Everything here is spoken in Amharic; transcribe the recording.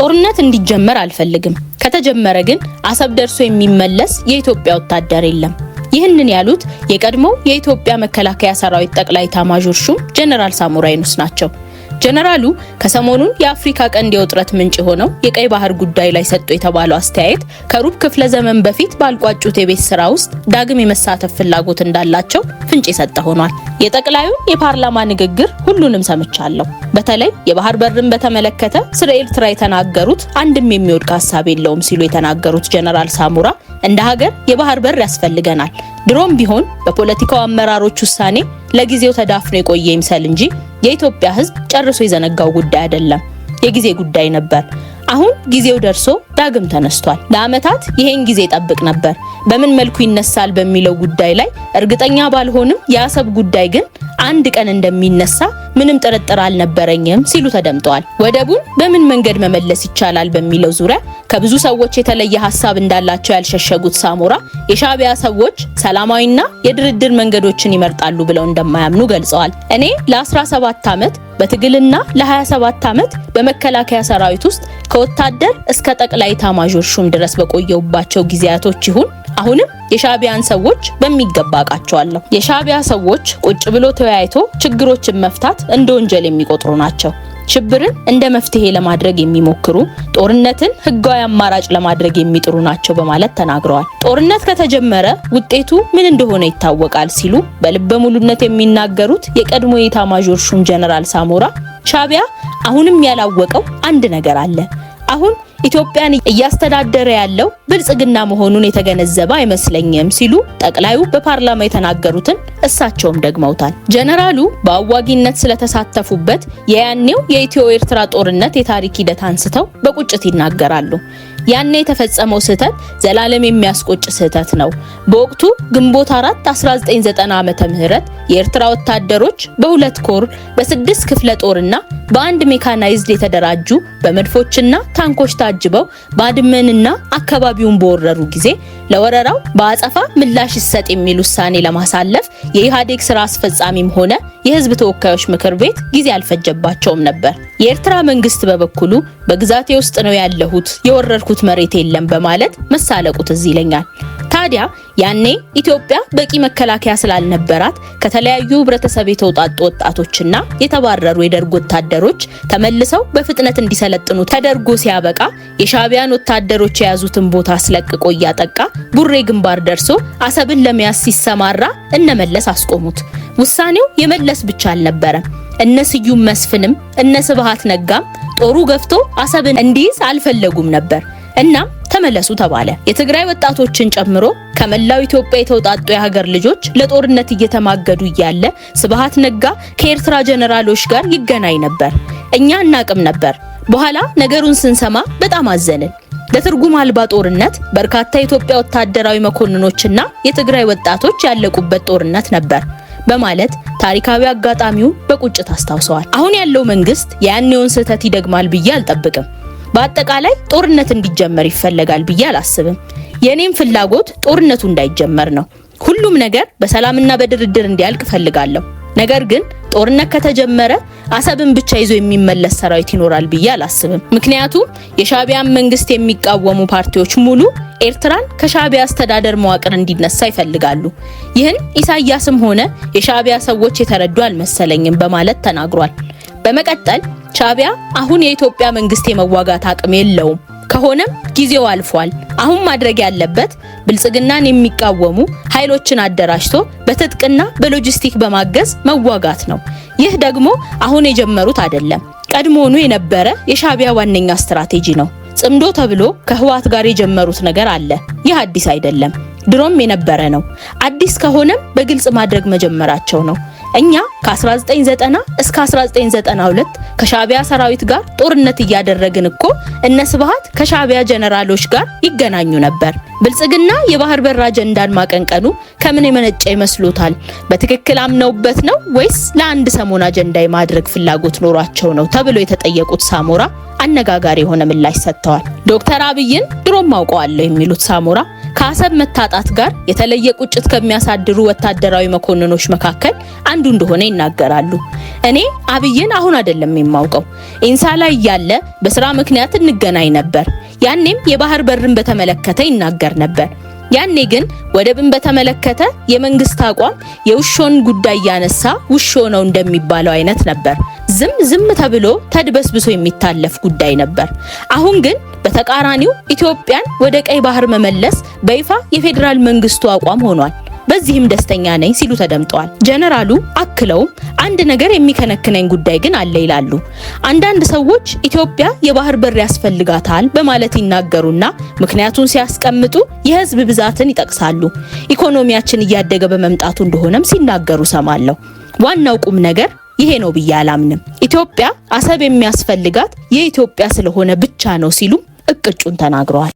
ጦርነት እንዲጀመር አልፈልግም። ከተጀመረ ግን አሰብ ደርሶ የሚመለስ የኢትዮጵያ ወታደር የለም። ይህንን ያሉት የቀድሞ የኢትዮጵያ መከላከያ ሰራዊት ጠቅላይ ኤታማዦር ሹም ጀነራል ሳሞራ የኑስ ናቸው። ጀነራሉ ከሰሞኑን የአፍሪካ ቀንድ የውጥረት ምንጭ ሆነው የቀይ ባህር ጉዳይ ላይ ሰጡ የተባለው አስተያየት ከሩብ ክፍለ ዘመን በፊት ባልቋጩት የቤት ስራ ውስጥ ዳግም የመሳተፍ ፍላጎት እንዳላቸው ፍንጭ የሰጠ ሆኗል። የጠቅላዩን የፓርላማ ንግግር ሁሉንም ሰምቻለሁ። በተለይ የባህር በርን በተመለከተ ስለ ኤርትራ የተናገሩት አንድም የሚወድቅ ሐሳብ የለውም ሲሉ የተናገሩት ጀነራል ሳሞራ እንደ ሀገር የባህር በር ያስፈልገናል፣ ድሮም ቢሆን በፖለቲካው አመራሮች ውሳኔ ለጊዜው ተዳፍኖ የቆየ ይምሰል እንጂ የኢትዮጵያ ሕዝብ ጨርሶ የዘነጋው ጉዳይ አይደለም፣ የጊዜ ጉዳይ ነበር። አሁን ጊዜው ደርሶ ዳግም ተነስቷል። ለአመታት ይሄን ጊዜ ጠብቅ ነበር። በምን መልኩ ይነሳል በሚለው ጉዳይ ላይ እርግጠኛ ባልሆንም የአሰብ ጉዳይ ግን አንድ ቀን እንደሚነሳ ምንም ጥርጥር አልነበረኝም ሲሉ ተደምጠዋል። ወደቡን በምን መንገድ መመለስ ይቻላል በሚለው ዙሪያ ከብዙ ሰዎች የተለየ ሐሳብ እንዳላቸው ያልሸሸጉት ሳሞራ የሻዕቢያ ሰዎች ሰላማዊና የድርድር መንገዶችን ይመርጣሉ ብለው እንደማያምኑ ገልጸዋል። እኔ ለ17 ዓመት በትግልና ለ27 ዓመት በመከላከያ ሰራዊት ውስጥ ከወታደር እስከ ጠቅላይ ኤታማዦር ሹም ድረስ በቆየውባቸው ጊዜያቶች ይሁን አሁንም የሻዕቢያን ሰዎች በሚገባ አቃቸዋለሁ። የሻዕቢያ ሰዎች ቁጭ ብሎ ተወያይቶ ችግሮችን መፍታት እንደ ወንጀል የሚቆጥሩ ናቸው። ሽብርን እንደ መፍትሄ ለማድረግ የሚሞክሩ፣ ጦርነትን ህጋዊ አማራጭ ለማድረግ የሚጥሩ ናቸው በማለት ተናግረዋል። ጦርነት ከተጀመረ ውጤቱ ምን እንደሆነ ይታወቃል ሲሉ በልበ ሙሉነት የሚናገሩት የቀድሞ የኤታማዦር ሹም ጀነራል ሳሞራ ሻዕቢያ አሁንም ያላወቀው አንድ ነገር አለ። አሁን ኢትዮጵያን እያስተዳደረ ያለው ብልጽግና መሆኑን የተገነዘበ አይመስለኝም ሲሉ ጠቅላዩ በፓርላማ የተናገሩትን እሳቸውም ደግመውታል። ጀነራሉ በአዋጊነት ስለተሳተፉበት የያኔው የኢትዮ ኤርትራ ጦርነት የታሪክ ሂደት አንስተው በቁጭት ይናገራሉ። ያኔ የተፈጸመው ስህተት ዘላለም የሚያስቆጭ ስህተት ነው። በወቅቱ ግንቦት 4 1990 ዓመተ ምህረት የኤርትራ ወታደሮች በሁለት ኮር በ6 ክፍለ ጦርና በአንድ ሜካናይዝድ የተደራጁ በመድፎችና ታንኮች ታጅበው ባድመንና አካባቢውን በወረሩ ጊዜ ለወረራው በአጸፋ ምላሽ ይሰጥ የሚል ውሳኔ ለማሳለፍ የኢህአዴግ ስራ አስፈጻሚም ሆነ የህዝብ ተወካዮች ምክር ቤት ጊዜ አልፈጀባቸውም ነበር። የኤርትራ መንግስት በበኩሉ በግዛቴ ውስጥ ነው ያለሁት፣ የወረርኩት መሬት የለም በማለት መሳለቁ ትዝ ይለኛል። ታዲያ ያኔ ኢትዮጵያ በቂ መከላከያ ስላልነበራት ከተለያዩ ህብረተሰብ የተውጣጡ ወጣቶችና የተባረሩ የደርግ ወታደሮች ተመልሰው በፍጥነት እንዲሰለጥኑ ተደርጎ ሲያበቃ የሻዕቢያን ወታደሮች የያዙትን ቦታ አስለቅቆ እያጠቃ ቡሬ ግንባር ደርሶ አሰብን ለመያዝ ሲሰማራ እነመለስ አስቆሙት። ውሳኔው የመለስ ብቻ አልነበረም። እነ ስዩም መስፍንም እነ ስብሃት ነጋም ጦሩ ገፍቶ አሰብን እንዲይዝ አልፈለጉም ነበር። እናም ተመለሱ ተባለ። የትግራይ ወጣቶችን ጨምሮ ከመላው ኢትዮጵያ የተውጣጡ የሀገር ልጆች ለጦርነት እየተማገዱ እያለ ስብሃት ነጋ ከኤርትራ ጀነራሎች ጋር ይገናኝ ነበር። እኛ እናቅም ነበር። በኋላ ነገሩን ስንሰማ በጣም አዘንን። ለትርጉም አልባ ጦርነት በርካታ የኢትዮጵያ ወታደራዊ መኮንኖችና የትግራይ ወጣቶች ያለቁበት ጦርነት ነበር በማለት ታሪካዊ አጋጣሚውን በቁጭት አስታውሰዋል። አሁን ያለው መንግስት ያኔውን ስህተት ይደግማል ብዬ አልጠብቅም። በአጠቃላይ ጦርነት እንዲጀመር ይፈልጋል ብዬ አላስብም። የኔም ፍላጎት ጦርነቱ እንዳይጀመር ነው። ሁሉም ነገር በሰላምና በድርድር እንዲያልቅ ፈልጋለሁ። ነገር ግን ጦርነት ከተጀመረ አሰብን ብቻ ይዞ የሚመለስ ሰራዊት ይኖራል ብዬ አላስብም። ምክንያቱም የሻዕቢያን መንግስት የሚቃወሙ ፓርቲዎች ሙሉ ኤርትራን ከሻዕቢያ አስተዳደር መዋቅር እንዲነሳ ይፈልጋሉ። ይህን ኢሳያስም ሆነ የሻዕቢያ ሰዎች የተረዱ አልመሰለኝም በማለት ተናግሯል። በመቀጠል ሻዕቢያ አሁን የኢትዮጵያ መንግስት የመዋጋት አቅም የለውም፣ ከሆነም ጊዜው አልፏል። አሁን ማድረግ ያለበት ብልጽግናን የሚቃወሙ ኃይሎችን አደራጅቶ በትጥቅና በሎጂስቲክ በማገዝ መዋጋት ነው። ይህ ደግሞ አሁን የጀመሩት አይደለም፣ ቀድሞውኑ የነበረ የሻዕቢያ ዋነኛ ስትራቴጂ ነው። ጽምዶ ተብሎ ከህወሓት ጋር የጀመሩት ነገር አለ። ይህ አዲስ አይደለም፣ ድሮም የነበረ ነው። አዲስ ከሆነም በግልጽ ማድረግ መጀመራቸው ነው። እኛ ከ1990 እስከ 1992 ከሻዕቢያ ሰራዊት ጋር ጦርነት እያደረግን እኮ እነ ስብሃት ከሻዕቢያ ጀነራሎች ጋር ይገናኙ ነበር። ብልጽግና የባህር በር አጀንዳን ማቀንቀኑ ከምን የመነጨ ይመስሎታል? በትክክል አምነውበት ነው ወይስ ለአንድ ሰሞን አጀንዳ የማድረግ ፍላጎት ኖሯቸው ነው ተብሎ የተጠየቁት ሳሞራ አነጋጋሪ የሆነ ምላሽ ሰጥተዋል። ዶክተር አብይን ድሮም አውቀዋለሁ የሚሉት ሳሞራ ከአሰብ መታጣት ጋር የተለየ ቁጭት ከሚያሳድሩ ወታደራዊ መኮንኖች መካከል አንዱ እንደሆነ ይናገራሉ። እኔ አብይን አሁን አይደለም የማውቀው። ኢንሳ ላይ ያለ በስራ ምክንያት እንገናኝ ነበር። ያኔም የባህር በርን በተመለከተ ይናገር ነበር። ያኔ ግን ወደብን በተመለከተ የመንግስት አቋም የውሾን ጉዳይ ያነሳ ውሾ ነው እንደሚባለው አይነት ነበር። ዝም ተብሎ ተድበስብሶ የሚታለፍ ጉዳይ ነበር። አሁን ግን በተቃራኒው ኢትዮጵያን ወደ ቀይ ባህር መመለስ በይፋ የፌዴራል መንግስቱ አቋም ሆኗል። በዚህም ደስተኛ ነኝ ሲሉ ተደምጠዋል። ጀነራሉ አክለውም አንድ ነገር የሚከነክነኝ ጉዳይ ግን አለ ይላሉ። አንዳንድ ሰዎች ኢትዮጵያ የባህር በር ያስፈልጋታል በማለት ይናገሩና ምክንያቱን ሲያስቀምጡ የህዝብ ብዛትን ይጠቅሳሉ። ኢኮኖሚያችን እያደገ በመምጣቱ እንደሆነም ሲናገሩ ሰማለሁ። ዋናው ቁም ነገር ይሄ ነው ብዬ አላምንም። ኢትዮጵያ አሰብ የሚያስፈልጋት የኢትዮጵያ ስለሆነ ብቻ ነው ሲሉ እቅጩን ተናግረዋል።